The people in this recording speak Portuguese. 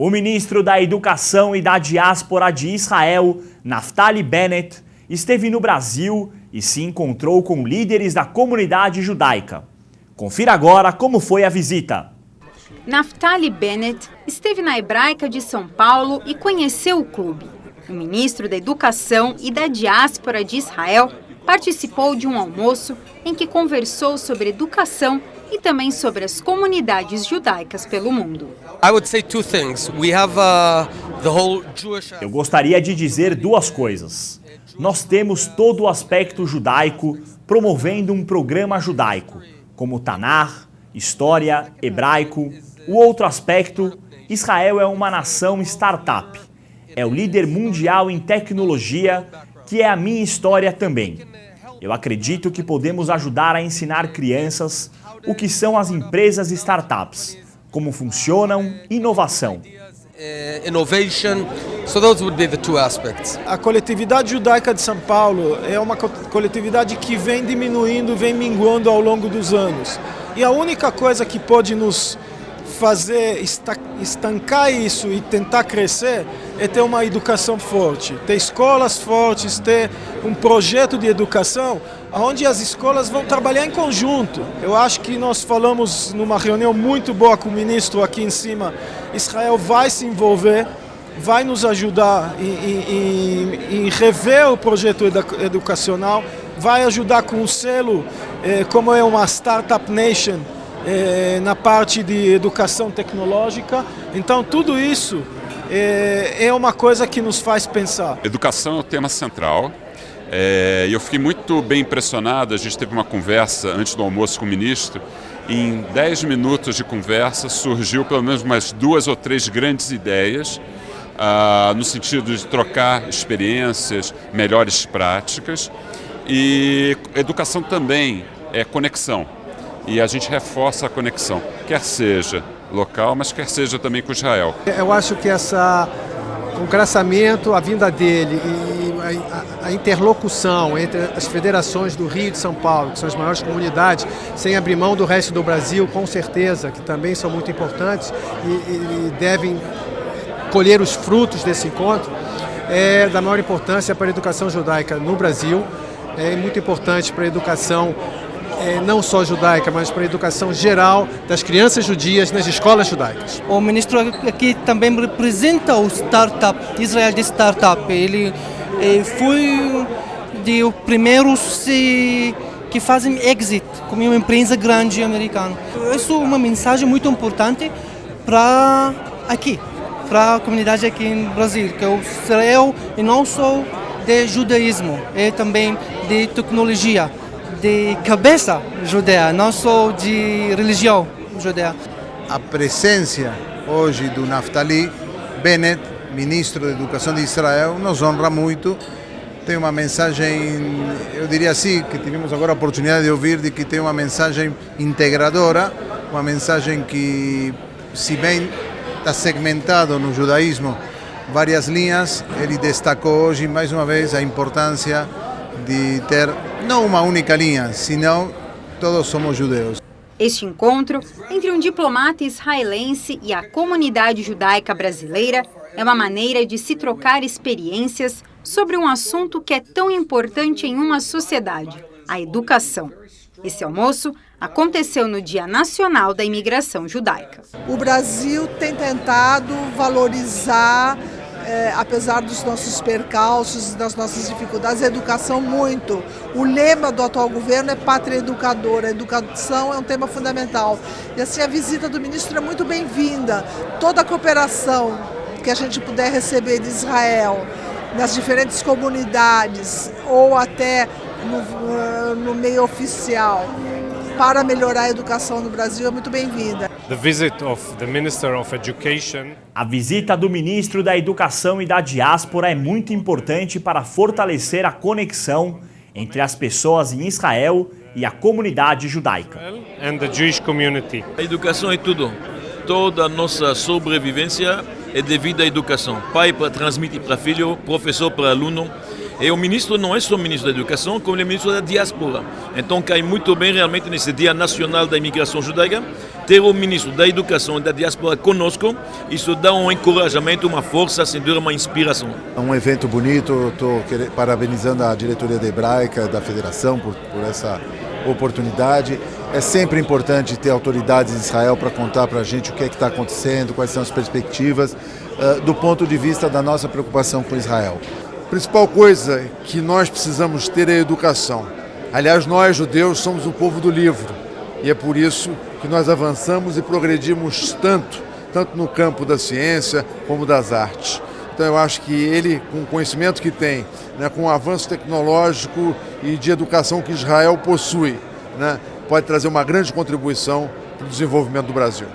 O ministro da Educação e da Diáspora de Israel, Naftali Bennett, esteve no Brasil e se encontrou com líderes da comunidade judaica. Confira agora como foi a visita. Naftali Bennett esteve na Hebraica de São Paulo e conheceu o clube. O ministro da Educação e da Diáspora de Israel participou de um almoço em que conversou sobre educação e também sobre as comunidades judaicas pelo mundo. Eu gostaria de dizer duas coisas. Nós temos todo o aspecto judaico promovendo um programa judaico, como Tanar, História, Hebraico. O outro aspecto, Israel é uma nação startup. É o líder mundial em tecnologia, que é a minha história também. Eu acredito que podemos ajudar a ensinar crianças o que são as empresas startups, como funcionam, inovação. A coletividade judaica de São Paulo é uma coletividade que vem diminuindo, vem minguando ao longo dos anos. E a única coisa que pode nos fazer estancar isso e tentar crescer é ter uma educação forte, ter escolas fortes, ter um projeto de educação onde as escolas vão trabalhar em conjunto. Eu acho que nós falamos numa reunião muito boa com o ministro aqui em cima. Israel vai se envolver, vai nos ajudar em rever o projeto educacional, vai ajudar com o selo, como é uma Startup Nation, na parte de educação tecnológica. Então tudo isso é uma coisa que nos faz pensar. Educação é o tema central. Eu fiquei muito bem impressionado, a gente teve uma conversa antes do almoço com o ministro. Em 10 minutos de conversa surgiu pelo menos umas 2 ou 3 grandes ideias, no sentido de trocar experiências, melhores práticas. E educação também é conexão. E a gente reforça a conexão, quer seja local, mas quer seja também com Israel. Eu acho que com o crescimento, a vinda dele e a interlocução entre as federações do Rio e de São Paulo, que são as maiores comunidades, sem abrir mão do resto do Brasil, com certeza, que também são muito importantes e devem colher os frutos desse encontro, é da maior importância para a educação judaica no Brasil, é muito importante para a educação não só judaica, mas para a educação geral das crianças judias nas escolas judaicas. O ministro aqui também representa o startup, Israel de startup. Ele foi de os primeiros que fazem exit como uma empresa grande americana. Isso é uma mensagem muito importante para a comunidade aqui no Brasil, que o Israel é não só de judaísmo, é também de tecnologia, de cabeça judaica, não só de religião judaica. A presença hoje do Naftali Bennett, ministro da Educação de Israel, nos honra muito. Tem uma mensagem, eu diria assim, que tivemos agora a oportunidade de ouvir, de que tem uma mensagem integradora, uma mensagem que, se bem está segmentado no judaísmo várias linhas, ele destacou hoje mais uma vez a importância de ter não uma única linha, senão todos somos judeus. Este encontro entre um diplomata israelense e a comunidade judaica brasileira é uma maneira de se trocar experiências sobre um assunto que é tão importante em uma sociedade, a educação. Esse almoço aconteceu no Dia Nacional da Imigração Judaica. O Brasil tem tentado valorizar, apesar dos nossos percalços, das nossas dificuldades, a educação muito. O lema do atual governo é pátria educadora. A educação é um tema fundamental. E assim, a visita do ministro é muito bem-vinda. Toda a cooperação que a gente puder receber de Israel, nas diferentes comunidades, ou até no meio oficial, para melhorar a educação no Brasil é muito bem-vinda. A visita do ministro da Educação e da Diáspora é muito importante para fortalecer a conexão entre as pessoas em Israel e a comunidade judaica. A educação é tudo. Toda a nossa sobrevivência é devido à educação. Pai para transmitir para filho, professor para aluno. E o ministro não é só ministro da Educação, como ele é ministro da Diáspora. Então cai muito bem realmente nesse Dia Nacional da Imigração Judaica, ter o ministro da Educação e da Diáspora conosco, isso dá um encorajamento, uma força, sem dúvida, uma inspiração. É um evento bonito, estou parabenizando a diretoria da Hebraica, da Federação, por essa oportunidade. É sempre importante ter autoridades de Israel para contar para a gente o que é que está acontecendo, quais são as perspectivas, do ponto de vista da nossa preocupação com Israel. A principal coisa que nós precisamos ter é a educação. Aliás, nós, judeus, somos o povo do livro. E é por isso que nós avançamos e progredimos tanto no campo da ciência como das artes. Então eu acho que ele, com o conhecimento que tem, né, com o avanço tecnológico e de educação que Israel possui, né, pode trazer uma grande contribuição para o desenvolvimento do Brasil.